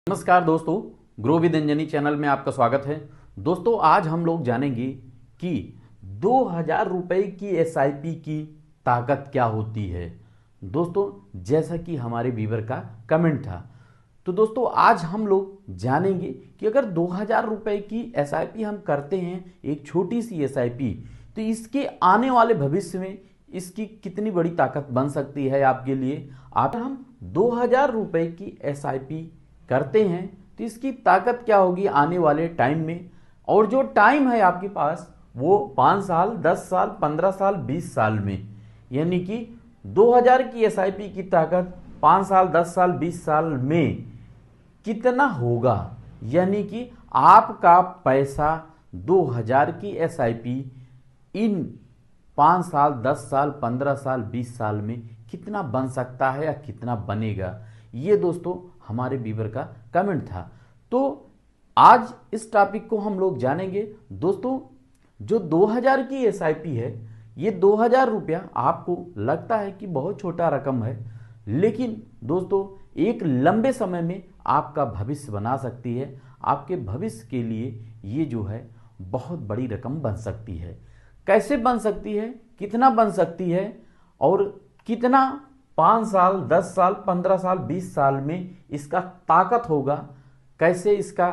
नमस्कार दोस्तों, grow with Anjani channel में आपका स्वागत है। दोस्तों आज हम लोग जानेंगे कि 2000 रुपये की एसआईपी की ताकत क्या होती है। दोस्तों जैसा कि हमारे व्यूअर का कमेंट था, तो दोस्तों आज हम लोग जानेंगे कि अगर 2000 रुपये की एसआईपी हम करते हैं, एक छोटी सी एसआईपी, तो इसके आने वाले भविष्य में इसकी कितनी बड़ी ताकत बन सकती है आपके लिए। अगर हम 2000 रुपये की एसआईपी करते हैं तो इसकी ताकत क्या होगी आने वाले टाइम में। और जो टाइम है आपके पास वो 5 साल, 10 साल, 15 साल, 20 साल में, यानी कि 2000 की एसआईपी की ताकत 5 साल, 10 साल, 20 साल में कितना होगा। यानी कि आपका पैसा 2000 की एसआईपी इन 5 साल, 10 साल, 15 साल, 20 साल में कितना बन सकता है या कितना बनेगा, ये दोस्तों हमारे व्यूअर का कमेंट था। तो आज इस टॉपिक को हम लोग जानेंगे। दोस्तों जो 2000 की एसआईपी है, ये 2000 रुपया आपको लगता है कि बहुत छोटा रकम है, लेकिन दोस्तों एक लंबे समय में आपका भविष्य बना सकती है। आपके भविष्य के लिए ये जो है बहुत बड़ी रकम बन सकती है। कैसे बन सकती है, कितना बन सकती है और कितना 5 साल, 10 साल, 15 साल, 20 साल में इसका ताकत होगा, कैसे इसका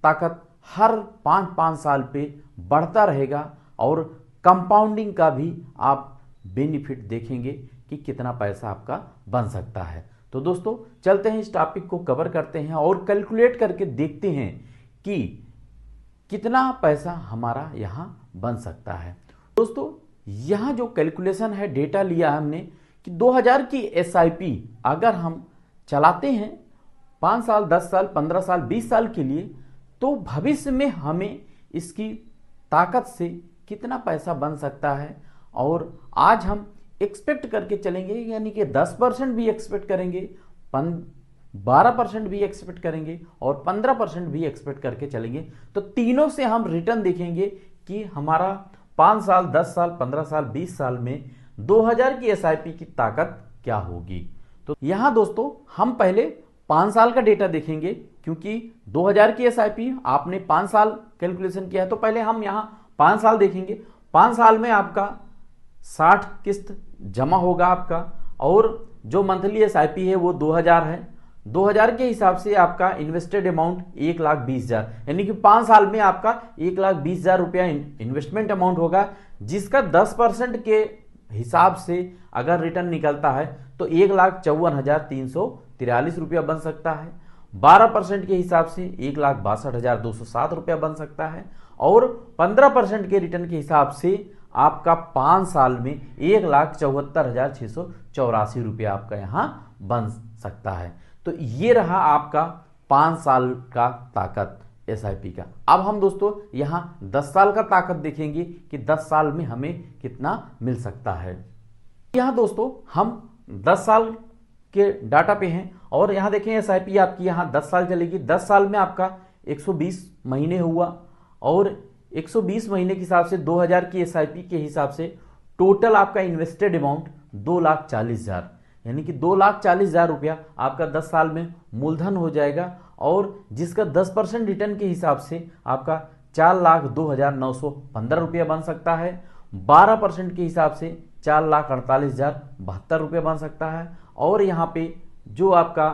ताकत हर 5-5 साल पे बढ़ता रहेगा और कंपाउंडिंग का भी आप बेनिफिट देखेंगे कि कितना पैसा आपका बन सकता है। तो दोस्तों चलते हैं, इस टॉपिक को कवर करते हैं और कैलकुलेट करके देखते हैं कि कितना पैसा हमारा यहाँ बन सकता है। दोस्तों यहाँ जो कैलकुलेशन है, डेटा लिया हमने कि 2000 की एसआईपी अगर हम चलाते हैं 5 साल, 10 साल, 15 साल, 20 साल के लिए, तो भविष्य में हमें इसकी ताकत से कितना पैसा बन सकता है। और आज हम एक्सपेक्ट करके चलेंगे, यानी कि 10% भी एक्सपेक्ट करेंगे, 12% भी एक्सपेक्ट करेंगे और 15% भी एक्सपेक्ट करके चलेंगे। तो तीनों से हम रिटर्न देखेंगे कि हमारा 5 साल, 10 साल, 15 साल, 20 साल में 2000 की एसआईपी की ताकत क्या होगी। तो यहां दोस्तों हम पहले 5 साल का डेटा देखेंगे, क्योंकि 2000 की एसआईपी आपने 5 साल कैलकुलेशन किया है, तो पहले हम यहां 5 साल देखेंगे। 5 साल में आपका 60 किस्त जमा होगा आपका, और जो मंथली एसआईपी है वो 2000 है। 2000 के हिसाब से आपका इन्वेस्टेड अमाउंट 1,20,000, यानी कि 5 साल में आपका 1,20,000 रुपया इन्वेस्टमेंट अमाउंट होगा, जिसका 10% के हिसाब से अगर रिटर्न निकलता है तो 1,54,343 रुपया बन सकता है। 12% के हिसाब से 1,62,207 रुपया बन सकता है, और 15% के रिटर्न के हिसाब से आपका 5 साल में 1,74,684 रुपया आपका यहाँ बन सकता है। तो ये रहा आपका 5 साल का ताकत एसआईपी का। अब हम दोस्तों यहाँ 10 साल का ताकत देखेंगे कि 10 साल में हमें कितना मिल सकता है। यहाँ दोस्तों हम 10 साल के डाटा पे हैं, और यहाँ देखें एसआईपी आपकी यहाँ 10 साल चलेगी। 10 साल में आपका 120 महीने हुआ, और 120 महीने के हिसाब से 2000 की एसआईपी के हिसाब से टोटल आपका इन्वेस्टेड अमाउंट 2,40,000, यानी कि 2,40,000 रुपया आपका 10 साल में मूलधन हो जाएगा, और जिसका 10% रिटर्न के हिसाब से आपका 4,02,915 रुपया बन सकता है। 12% के हिसाब से 4,48,072 रुपया बन सकता है, और यहाँ पे जो आपका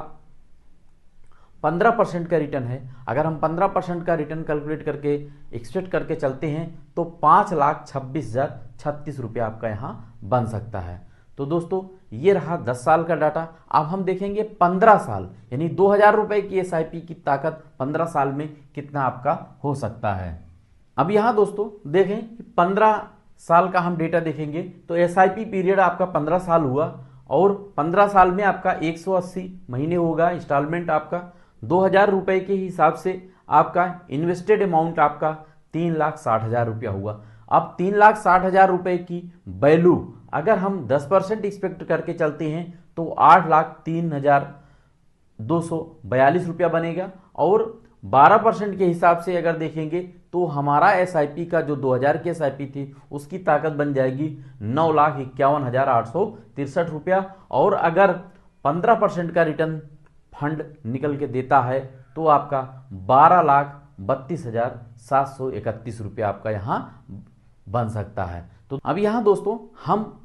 15% का रिटर्न है, अगर हम 15% का रिटर्न कैलकुलेट करके एक्सपेक्ट करके चलते हैं तो 5,26,036 रुपया आपका यहाँ बन सकता है। तो दोस्तों ये रहा 10 साल का डाटा। अब हम देखेंगे 15 साल, यानी 2000 रुपये की एसआईपी की ताकत 15 साल में कितना आपका हो सकता है। अब यहाँ दोस्तों देखें कि 15 साल का हम डेटा देखेंगे, तो एसआईपी पीरियड आपका 15 साल हुआ, और 15 साल में आपका 180 महीने होगा। इंस्टॉलमेंट आपका 2000 रुपये के हिसाब से आपका इन्वेस्टेड अमाउंट आपका 3,60,000 रुपया हुआ। अब 3,60,000 रुपये की वैल्यू अगर हम 10% एक्सपेक्ट करके चलते हैं तो 8,03,242 रुपया बनेगा, और 12% के हिसाब से अगर देखेंगे तो हमारा एसआईपी का जो 2000 की एसआईपी थी उसकी ताकत बन जाएगी 9,51,863 रुपया। और अगर 15% का रिटर्न फंड निकल के देता है तो आपका 12,32,731 रुपया आपका यहाँ बन सकता है। तो अब यहाँ दोस्तों हम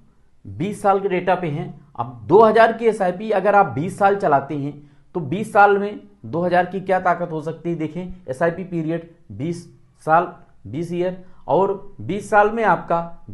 20 साल के डेटा पे हैं। अब 2000 की एसआईपी अगर आप 20 साल चलाते हैं तो 20 साल में 2000 की क्या ताकत हो सकती है। देखें, एसआईपी पीरियड 20 साल, 20 ईयर, और 20 साल में आपका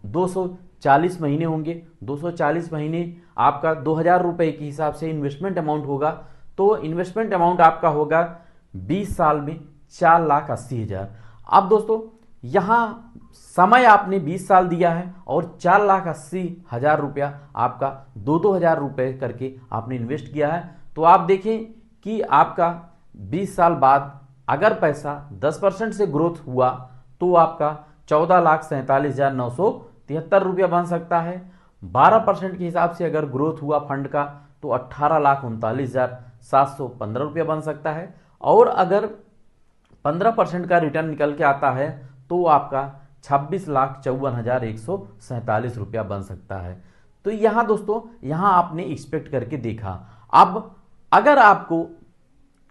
240 महीने होंगे। 240 महीने आपका 2000 रुपए के हिसाब से इन्वेस्टमेंट अमाउंट होगा। तो इन्वेस्टमेंट अमाउंट आपका होगा 20 साल में 4,80,000। अब दोस्तों यहाँ समय आपने 20 साल दिया है और 4,80,000 रुपया आपका 2-2 हज़ार रुपये करके आपने इन्वेस्ट किया है। तो आप देखें कि आपका 20 साल बाद अगर पैसा 10% से ग्रोथ हुआ तो आपका 14,47,973 रुपया बन सकता है। 12% के हिसाब से अगर ग्रोथ हुआ फंड का तो 18,39,715 रुपया बन सकता है। और अगर 15% का रिटर्न निकल के आता है तो आपका 26,54,147 रुपया बन सकता है। तो यहाँ दोस्तों, यहाँ आपने एक्सपेक्ट करके देखा। अब अगर आपको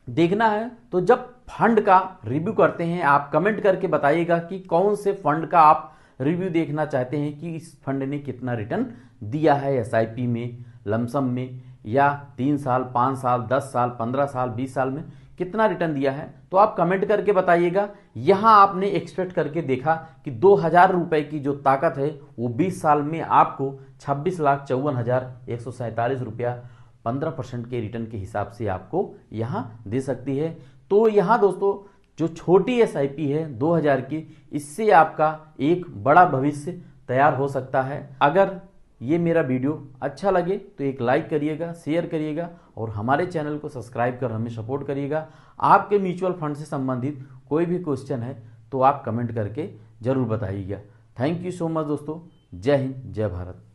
देखना है तो जब फंड का रिव्यू करते हैं, आप कमेंट करके बताइएगा कि कौन से फंड का आप रिव्यू देखना चाहते हैं कि इस फंड ने कितना रिटर्न दिया है एसआईपी में, लमसम में, या 3 साल, 5 साल, 10 साल, 15 साल, 20 साल में कितना रिटर्न दिया है। तो आप कमेंट करके बताइएगा। यहाँ आपने एक्सपेक्ट करके देखा कि 2,000 रुपए की जो ताकत है वो 20 साल में आपको 26,54,147 रुपया 15% के रिटर्न के हिसाब से आपको यहाँ दे सकती है। तो यहाँ दोस्तों जो छोटी एसआईपी है 2000 की, इससे आपका एक बड़ा भविष्य तैयार हो सकता है। अगर ये मेरा वीडियो अच्छा लगे तो एक लाइक करिएगा, शेयर करिएगा और हमारे चैनल को सब्सक्राइब कर हमें सपोर्ट करिएगा। आपके म्यूचुअल फंड से संबंधित कोई भी क्वेश्चन है तो आप कमेंट करके ज़रूर बताइएगा। थैंक यू सो मच दोस्तों। जय हिंद, जय भारत।